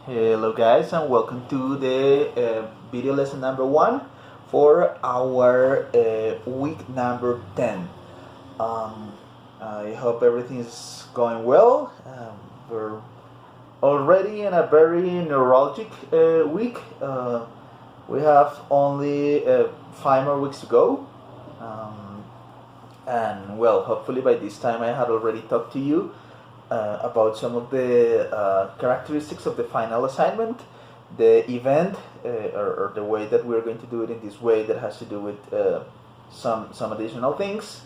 Hello guys and welcome to the video lesson number 1 for our week number 10. Um, I hope everything is going well. We're already in a very neurologic week. We have only 5 more weeks to go. And well, hopefully by this time I had already talked to you about some of the characteristics of the final assignment, the event, or the way that we're going to do it in this way that has to do with some additional things,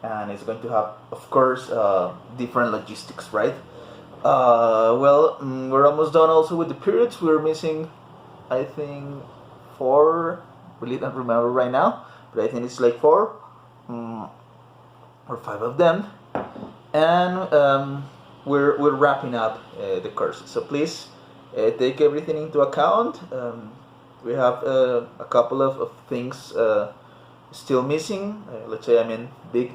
and it's going to have, of course, different logistics, right? We're almost done also with the periods. We're missing, I think, 4. Really don't remember right now, but I think it's like 4 or 5 of them, and we're wrapping up the courses. So please take everything into account. We have a couple of things still missing. Let's say, big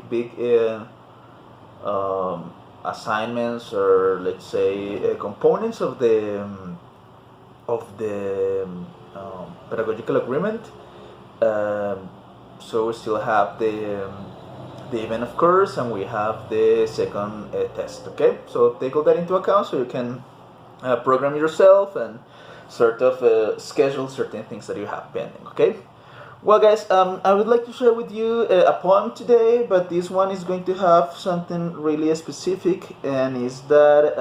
assignments, or let's say components of the pedagogical agreement. So we still have the event, of course, and we have the second test. Okay, so take all that into account so you can program yourself and sort of schedule certain things that you have pending. Okay, well guys, I would like to share with you a poem today, but this one is going to have something really specific, and is that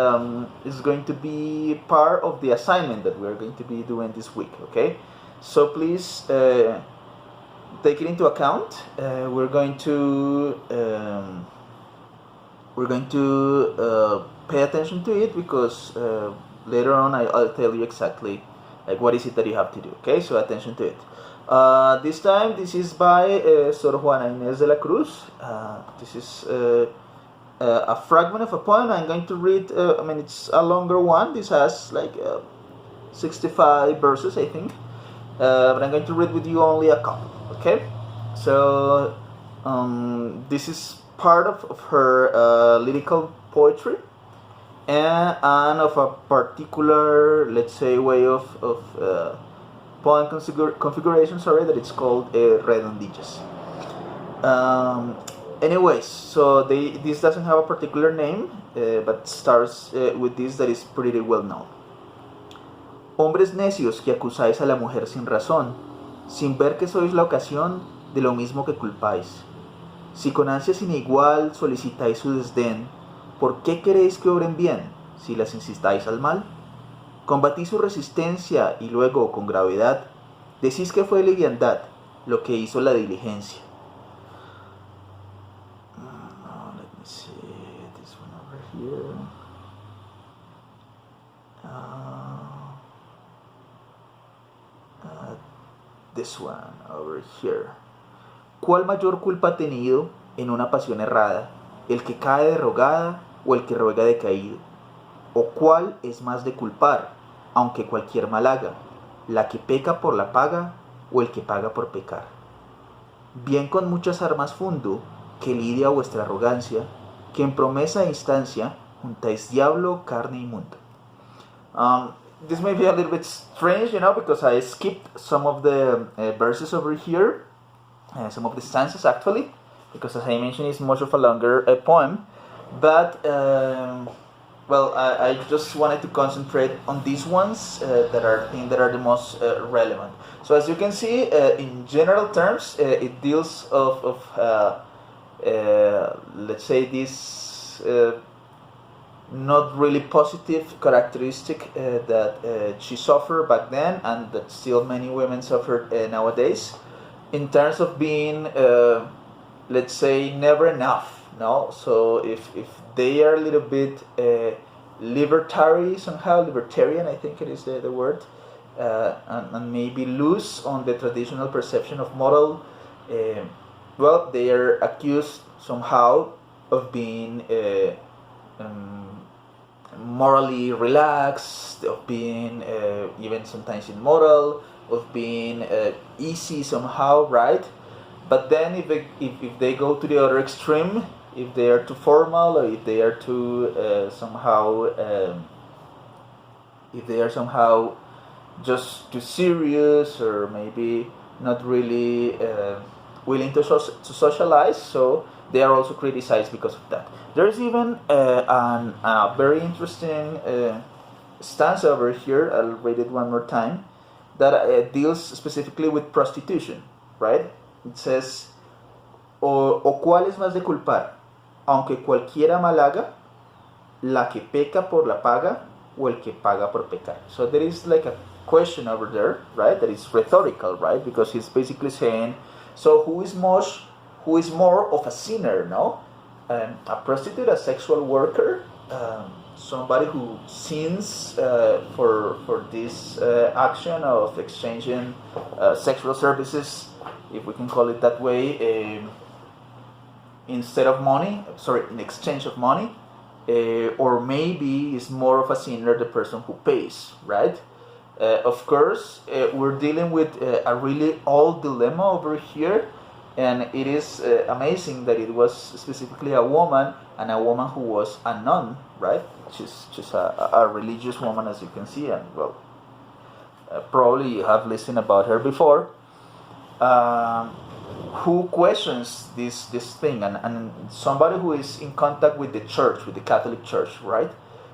is going to be part of the assignment that we're going to be doing this week. Okay, so please take it into account. We're going to pay attention to it, because later on I'll tell you exactly like what is it that you have to do. Okay, so attention to it. This time this is by Sor Juana Inés de la Cruz. This is a fragment of a poem. I'm going to read. It's a longer one. This has like 65 verses, I think. But I'm going to read with you only a couple. Okay, so this is part of her lyrical poetry, and of a particular, let's say, way of poem configuration, that it's called redondillas. Anyways, so this doesn't have a particular name, but starts with this that is pretty well known. Hombres necios que acusáis a la mujer sin razón, sin ver que sois la ocasión de lo mismo que culpáis. Si con ansia sin igual solicitáis su desdén, ¿por qué queréis que obren bien si las insistáis al mal? Combatís su resistencia y luego, con gravedad, decís que fue liviandad lo que hizo la diligencia. Let me see, this one over here. This one over here. ¿Cuál mayor culpa ha tenido en una pasión errada, el que cae de rogada o el que ruega decaído? ¿O cuál es más de culpar, aunque cualquier mal haga, la que peca por la paga o el que paga por pecar? Bien con muchas armas fundo, que lidia vuestra arrogancia, que en promesa e instancia juntáis diablo, carne y mundo. This may be a little bit strange, because I skipped some of the verses over here, some of the stanzas actually, because as I mentioned, it's much of a longer poem. But I just wanted to concentrate on these ones that are the most relevant. So as you can see, in general terms, it deals of let's say, this not really positive characteristic that she suffered back then, and that still many women suffer nowadays, in terms of being, let's say, never enough. No, so if they are a little bit libertarian, I think it is the word, and maybe loose on the traditional perception of moral, they are accused somehow of being morally relaxed, of being even sometimes immoral, of being easy somehow, right? But then if they go to the other extreme, if they are too formal, or if they are too somehow if they are somehow just too serious or maybe not really willing to socialize, so they are also criticized because of that. There's even a very interesting stanza over here, I'll read it one more time, that deals specifically with prostitution, right? It says, o cuál es más de culpar, aunque cualquiera mal haga, la que peca por la paga o el que paga por pecar. So there is like a question over there, right? That is rhetorical, right? Because he's basically saying, so who is more of a sinner, no? A prostitute, a sexual worker, somebody who sins for this action of exchanging sexual services, if we can call it that way, instead of money, in exchange of money, or maybe is more of a sinner the person who pays, right? Of course, we're dealing with a really old dilemma over here, and it is amazing that it was specifically a woman, and a woman who was a nun, right? She's a religious woman, as you can see, and well, probably you have listened about her before. Who questions this thing, and somebody who is in contact with the church, with the Catholic Church, right?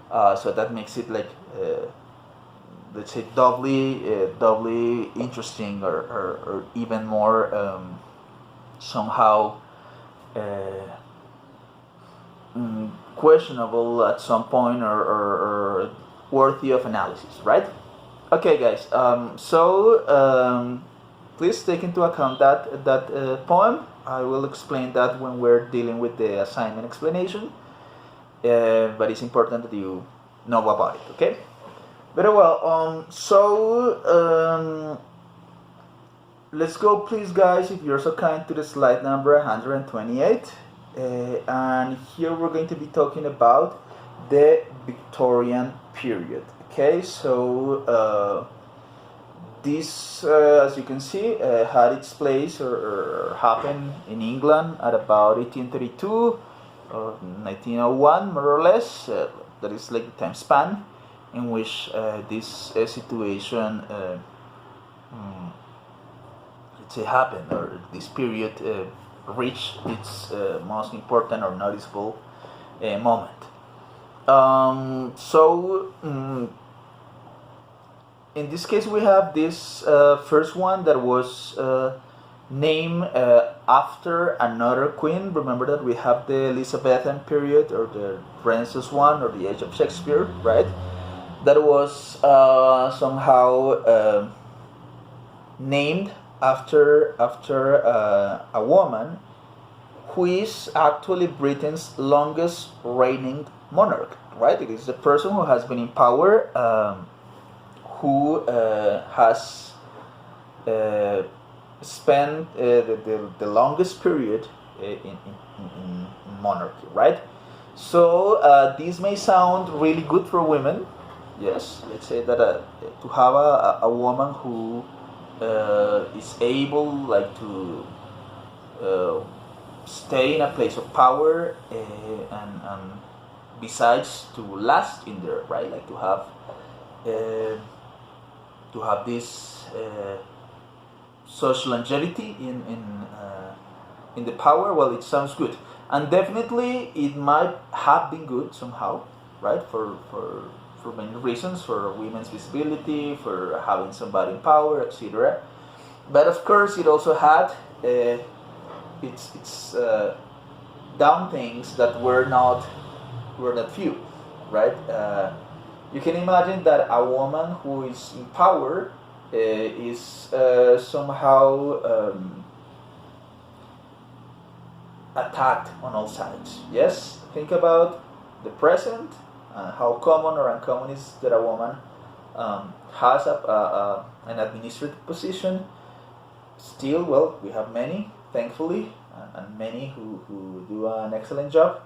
So that makes it like, let's say, doubly interesting, or even more somehow questionable at some point, or worthy of analysis, right? Okay, guys. Please take into account that poem. I will explain that when we're dealing with the assignment explanation. But it's important that you know about it. Okay. Very well. Let's go, please, guys, if you're so kind, to the slide number 128. And here we're going to be talking about the Victorian period. Okay, so this, as you can see, had its place or happened in England at about 1832 or 1901, more or less. That is like the time span in which this situation let's say happened, or this period reached its most important or noticeable moment. In this case, we have this first one that was named after another queen. Remember that we have the Elizabethan period, or the Renaissance one, or the Age of Shakespeare, right? That was somehow named after a woman who is actually Britain's longest reigning monarch, right? It is the person who has been in power, who has spent the longest period in monarchy, right? So this may sound really good for women. Yes, let's say that to have a woman who is able, like, to stay in a place of power, and besides to last in there, right? Like to have this social longevity in the power. Well, it sounds good, and definitely it might have been good somehow, right? For many reasons, for women's visibility, for having somebody in power, etc. But of course, it also had its down things that were not few, right? You can imagine that a woman who is in power is somehow attacked on all sides. Yes, think about the present, how common or uncommon is that a woman has an administrative position. Still, well, we have many, thankfully, and many who do an excellent job.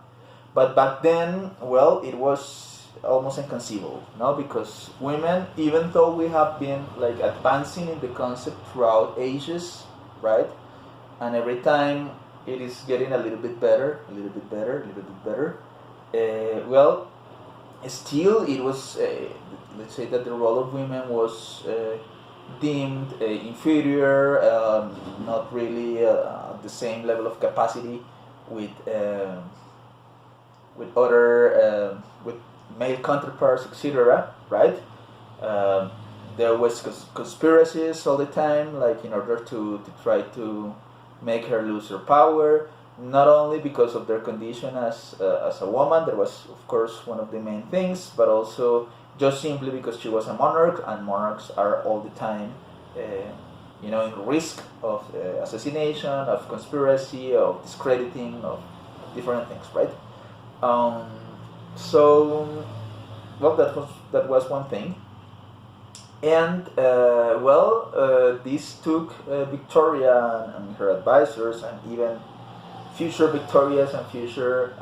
But back then, well, it was almost inconceivable, no? Because women, even though we have been like advancing in the concept throughout ages, right? And every time it is getting a little bit better, well, still it was, let's say that the role of women was deemed inferior, not really the same level of capacity with with male counterparts, etc. Right? Um, there was conspiracies all the time, like in order to try to make her lose her power. Not only because of their condition as a woman, that was of course one of the main things, but also just simply because she was a monarch, and monarchs are all the time, in risk of assassination, of conspiracy, of discrediting, of different things, right? Um, so, well, that was one thing, and this took Victoria and her advisors, and even future Victorias and future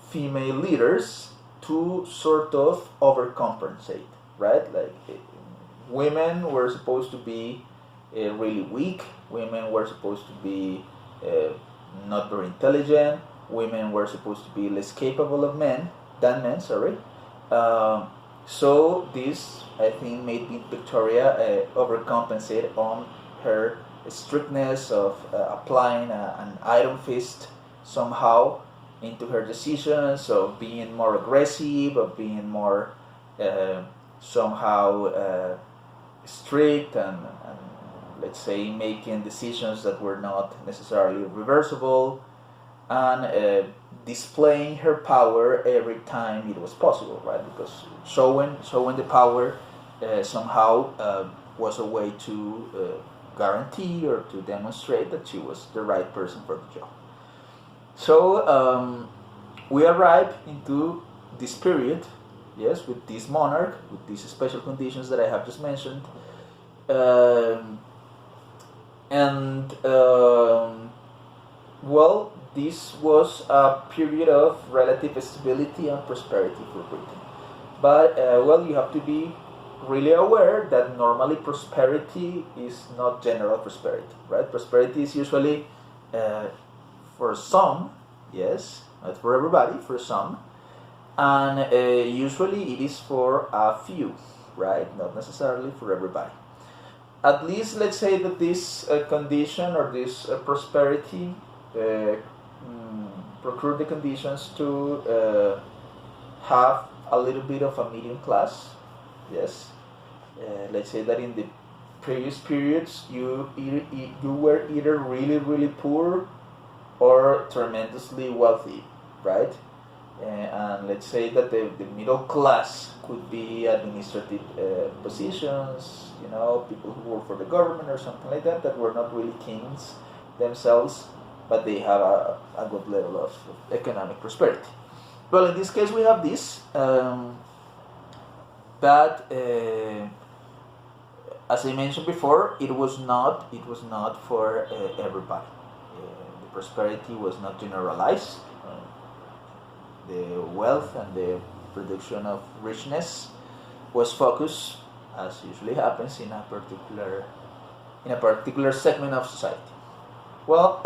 female leaders, to sort of overcompensate, right? Like women were supposed to be really weak. Women were supposed to be not very intelligent. Women were supposed to be less capable of men than men. Sorry. So this, I think, made Victoria overcompensate on her strictness of applying an iron fist somehow into her decisions, of being more aggressive, of being more somehow strict, and let's say making decisions that were not necessarily reversible, and displaying her power every time it was possible, right? Because showing the power somehow was a way to guarantee or to demonstrate that she was the right person for the job. So we arrive into this period, yes, with this monarch, with these special conditions that I have just mentioned, this was a period of relative stability and prosperity for Britain. But you have to be really aware that normally prosperity is not general prosperity, right? Prosperity is usually for some, yes, not for everybody, for some, and usually it is for a few, right? Not necessarily for everybody. At least let's say that this condition or this prosperity procured the conditions to have a little bit of a medium class. Yes, let's say that in the previous periods you were either really really poor or tremendously wealthy, right? And let's say that the middle class could be administrative positions, people who work for the government or something like that, that were not really kings themselves, but they have a good level of economic prosperity. Well, in this case we have this, but as I mentioned before, it was not for everybody. The prosperity was not generalized. The wealth and the production of richness was focused, as usually happens, in a particular segment of society. Well,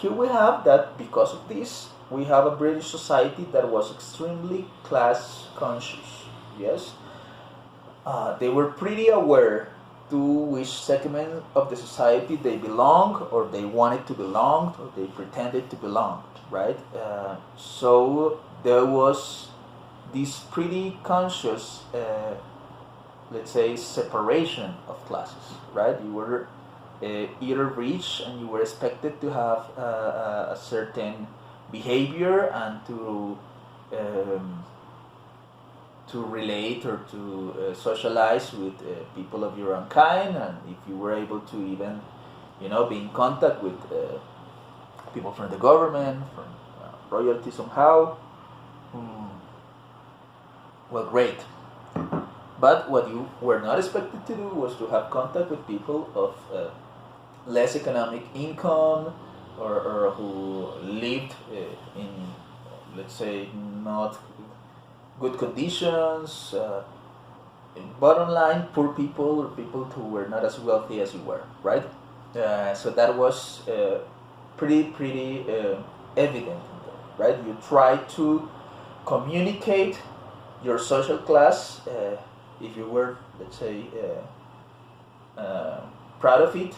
here we have that because of this, we have a British society that was extremely class conscious. Yes, they were pretty aware to which segment of the society they belonged, or they wanted to belong, or they pretended to belong. Right? So there was this pretty conscious, let's say, separation of classes. Right? You were either rich and you were expected to have a certain behavior and to relate or to socialize with people of your own kind, and if you were able to even be in contact with people from the government, from royalty somehow, well, great. But what you were not expected to do was to have contact with people of less economic income, or who lived in, let's say, not good conditions. Bottom line, poor people, or people who were not as wealthy as you were, right? So that was pretty evident. right? You try to communicate your social class, if you were, let's say, proud of it,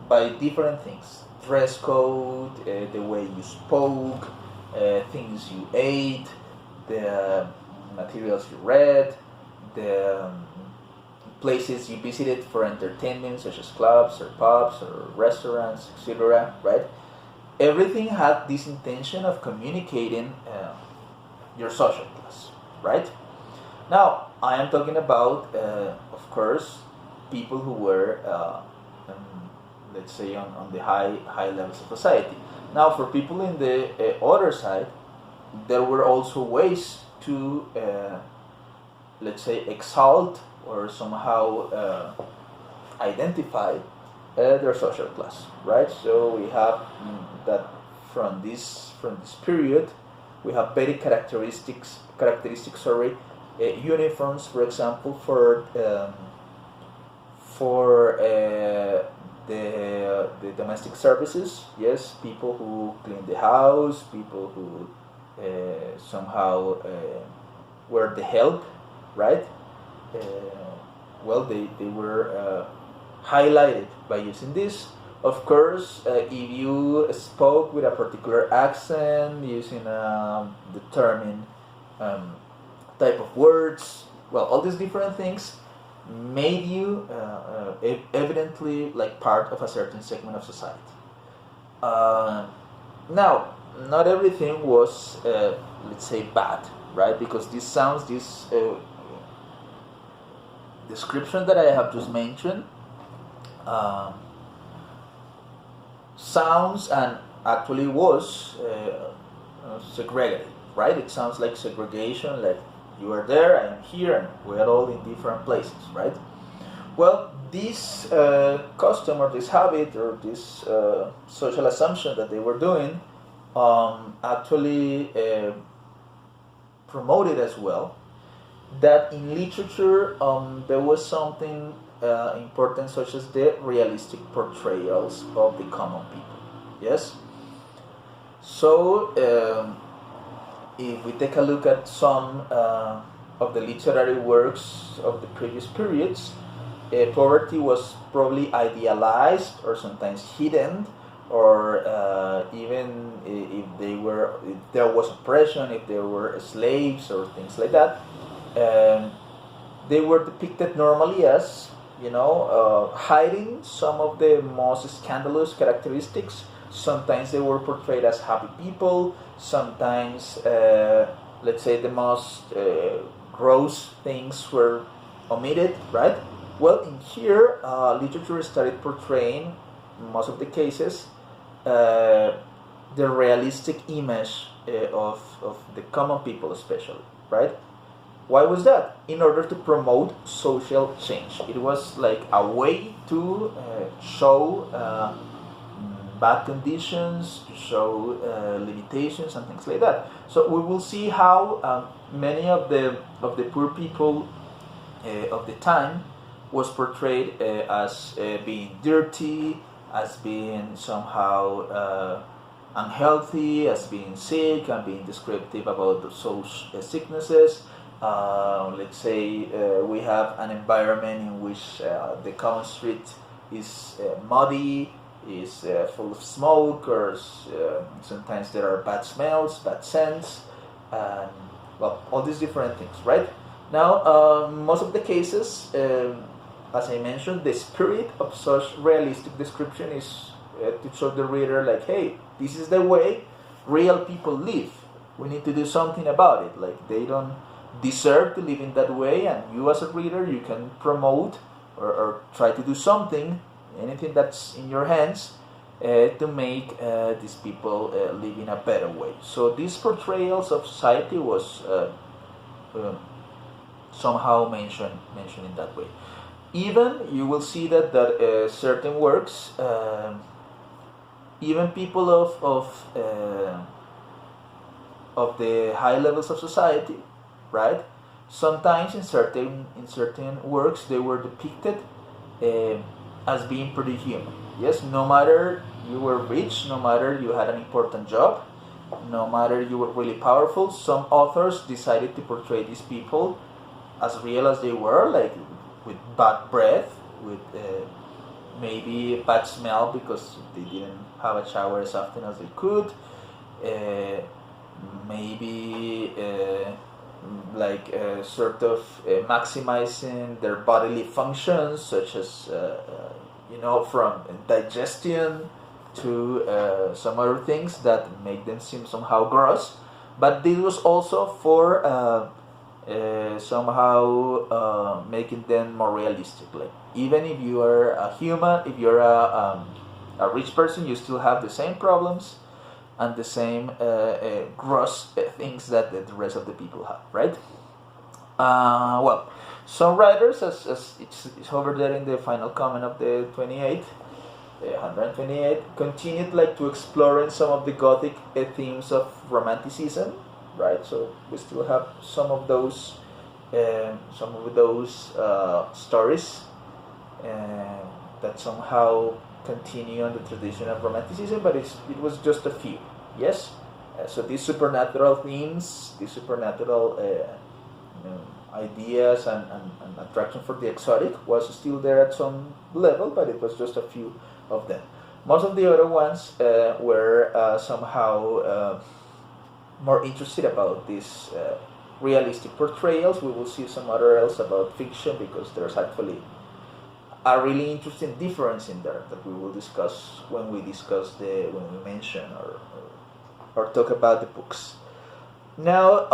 by different things: dress code, the way you spoke, things you ate, the materials you read, the places you visited for entertainment, such as clubs or pubs or restaurants, etc. Right? Everything had this intention of communicating your social class, right? Now, I am talking about, of course, people who were, let's say, on the high levels of society. Now, for people in the other side, there were also ways to, let's say, exalt or somehow identify their social class, right? So we have that from this period, we have very characteristic, uniforms, for example, for the domestic services. Yes, people who clean the house, people who somehow were the help, right? Well, they were highlighted by using this. Of course, if you spoke with a particular accent, using a determined type of words, well, all these different things made you evidently like part of a certain segment of society. Now, not everything was, let's say, bad, right? Because this description that I have just mentioned sounds and actually was segregated, right? It sounds like segregation, like you are there, I am here, and we are all in different places, right? Well, this custom or this habit or this social assumption that they were doing actually promoted as well that in literature there was something important, such as the realistic portrayals of the common people. Yes? So, if we take a look at some of the literary works of the previous periods, poverty was probably idealized or sometimes hidden, or even if there was oppression, if there were slaves or things like that, they were depicted normally as, hiding some of the most scandalous characteristics. Sometimes they were portrayed as happy people. Sometimes, let's say, the most gross things were omitted, right? Well, in here, literature started portraying, in most of the cases, the realistic image of the common people, especially, right? Why was that? In order to promote social change. It was like a way to show bad conditions, to show limitations and things like that. So we will see how many of the poor people of the time was portrayed as being dirty, as being somehow unhealthy, as being sick, and being descriptive about those sicknesses. Let's say we have an environment in which the common street is muddy, is full of smoke, or sometimes there are bad smells, bad scents, and well, all these different things, right? Now, most of the cases, as I mentioned, the spirit of such realistic description is to show the reader, like, hey, this is the way real people live. We need to do something about it. Like, they don't deserve to live in that way, and you as a reader, you can promote or try to do something, anything that's in your hands, to make these people live in a better way. So these portrayals of society was somehow mentioned in that way. Even you will see that certain works, even people of the high levels of society, right? Sometimes in certain works they were depicted as being pretty human. Yes, no matter you were rich, no matter you had an important job, no matter you were really powerful, some authors decided to portray these people as real as they were, like with bad breath, with maybe bad smell because they didn't have a shower as often as they could, maybe sort of maximizing their bodily functions, such as from digestion to some other things that make them seem somehow gross. But this was also for somehow making them more realistic. Like, even if you are a human, if you're a rich person, you still have the same problems and the same gross things that the rest of the people have, right? Well, some writers, as it's over there in the final comment of the 128, continued like to exploring some of the Gothic themes of Romanticism, right? So we still have some of those stories that somehow continue on the tradition of Romanticism, but it was just a few. Yes, so these supernatural themes, these supernatural ideas and attraction for the exotic was still there at some level, but it was just a few of them. Most of the other ones were somehow more interested about these realistic portrayals. We will see some other else about fiction, because there's actually a really interesting difference in there that we will discuss when we mention or talk about the books. Now,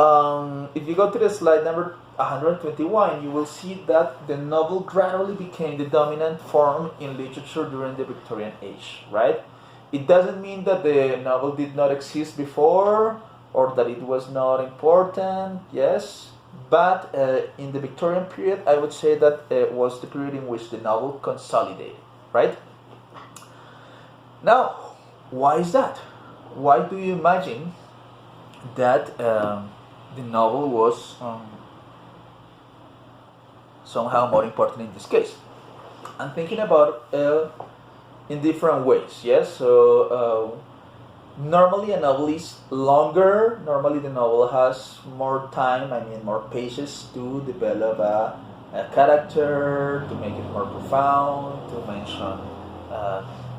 if you go to the slide number 121, you will see that the novel gradually became the dominant form in literature during the Victorian age, right? It doesn't mean that the novel did not exist before or that it was not important, yes, but in the Victorian period, I would say that was the period in which the novel consolidated, right? Now, why is that? Why do you imagine that the novel was somehow more important in this case? I'm thinking about in different ways, yes? So normally a novel is longer. Normally the novel has more time, more pages to develop a character, to make it more profound, to mention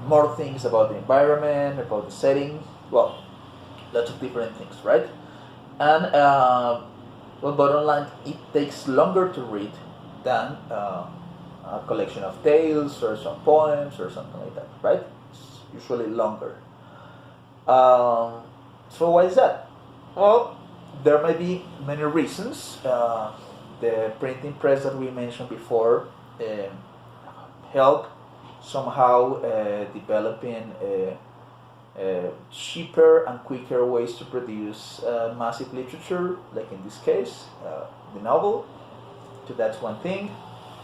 more things about the environment, about the setting. Well, lots of different things, right? And bottom line, it takes longer to read than a collection of tales or some poems or something like that, right? It's usually longer. So why is that? Well, there may be many reasons. The printing press that we mentioned before helped somehow developing cheaper and quicker ways to produce massive literature, like in this case, the novel. So that's one thing.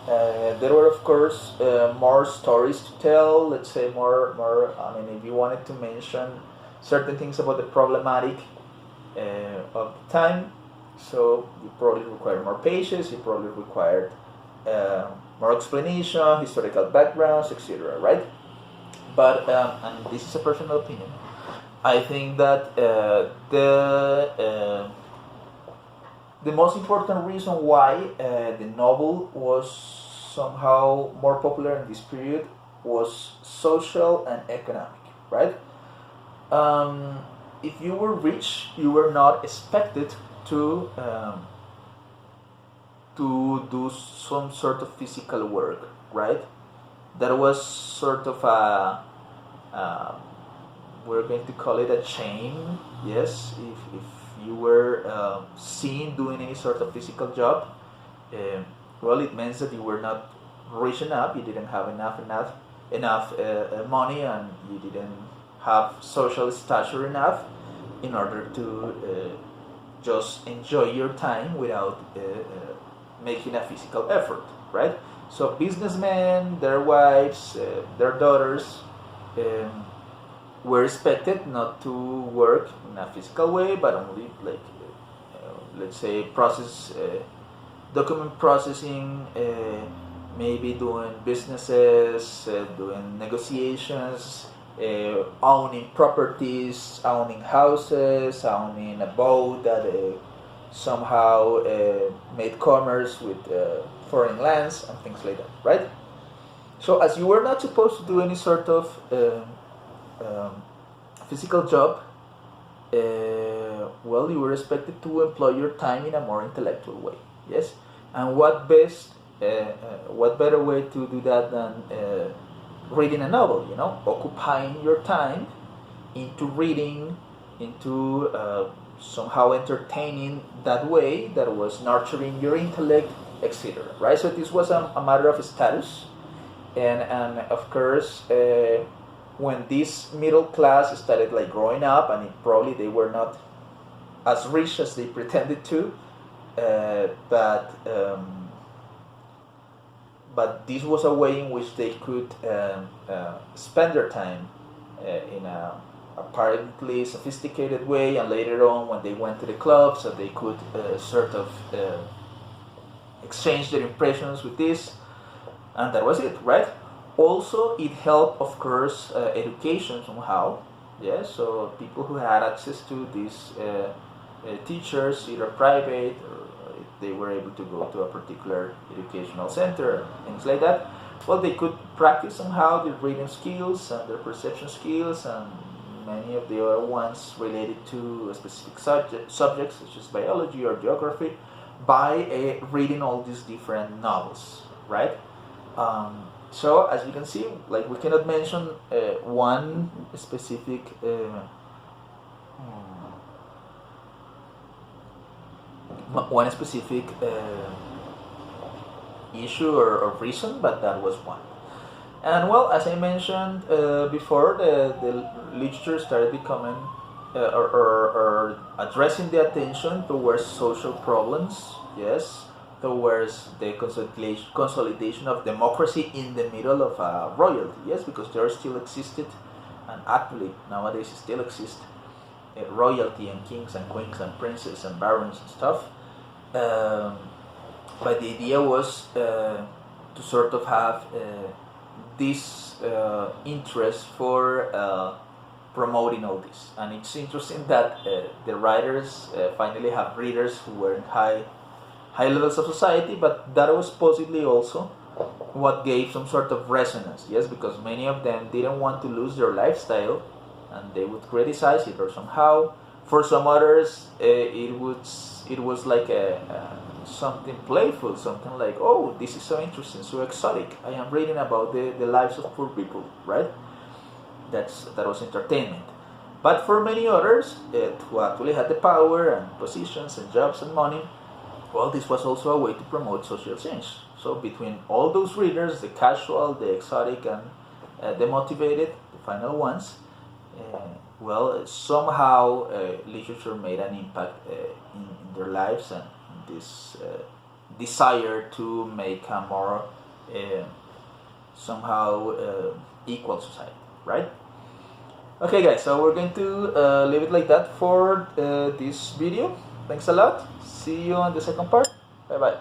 There were, of course, more stories to tell. Let's say more. If you wanted to mention certain things about the problematic of the time, so you probably required more pages. You probably required more explanation, historical backgrounds, etc. Right? But and this is a personal opinion, I think that the most important reason why the novel was somehow more popular in this period was social and economic, right? If you were rich, you were not expected to do some sort of physical work, right? That was sort of we're going to call it a shame, yes. If you were seen doing any sort of physical job, well, it means that you were not rich enough. You didn't have enough money, and you didn't have social stature enough in order to just enjoy your time without making a physical effort, right? So businessmen, their wives, their daughters were expected not to work in a physical way, but only let's say document processing, maybe doing businesses, doing negotiations, owning properties, owning houses, owning a boat that somehow made commerce with foreign lands and things like that, right? So as you were not supposed to do any sort of physical job, well, you were expected to employ your time in a more intellectual way, yes? And what better way to do that than reading a novel, you know, occupying your time into reading, into somehow entertaining that way that was nurturing your intellect, etc. Right? So this was a matter of status, and of course, when this middle class started like growing up, and probably they were not as rich as they pretended to, but this was a way in which they could spend their time in a apparently sophisticated way, and later on when they went to the clubs, so they could sort of exchange their impressions with this, and that was it, right? Also, it helped, of course, education somehow, yes, so people who had access to these teachers, either private or they were able to go to a particular educational center, things like that, well, they could practice somehow their reading skills and their perception skills and many of the other ones related to a specific subjects such as biology or geography by reading all these different novels, right? So as you can see, like we cannot mention one specific issue or reason, but that was one. And well, as I mentioned before, the literature started becoming or addressing the attention towards social problems, yes, towards the consolidation of democracy in the middle of royalty, yes, because there still existed, and actually nowadays still exist, royalty and kings and queens and princes and barons and stuff. But the idea was to sort of have this interest for promoting all this. And it's interesting that the writers finally have readers who were in high levels of society, but that was possibly also what gave some sort of resonance, yes, because many of them didn't want to lose their lifestyle and they would criticize it or somehow. For some others, it was like something playful, something like, oh, this is so interesting, so exotic. I am reading about the lives of poor people, right? That was entertainment. But for many others, who actually had the power and positions and jobs and money, well, this was also a way to promote social change. So between all those readers, the casual, the exotic, and the motivated, the final ones, well, somehow literature made an impact in their lives, and this desire to make a more somehow equal society, right? Okay guys, so we're going to leave it like that for this video. Thanks a lot. See you on the second part. Bye bye.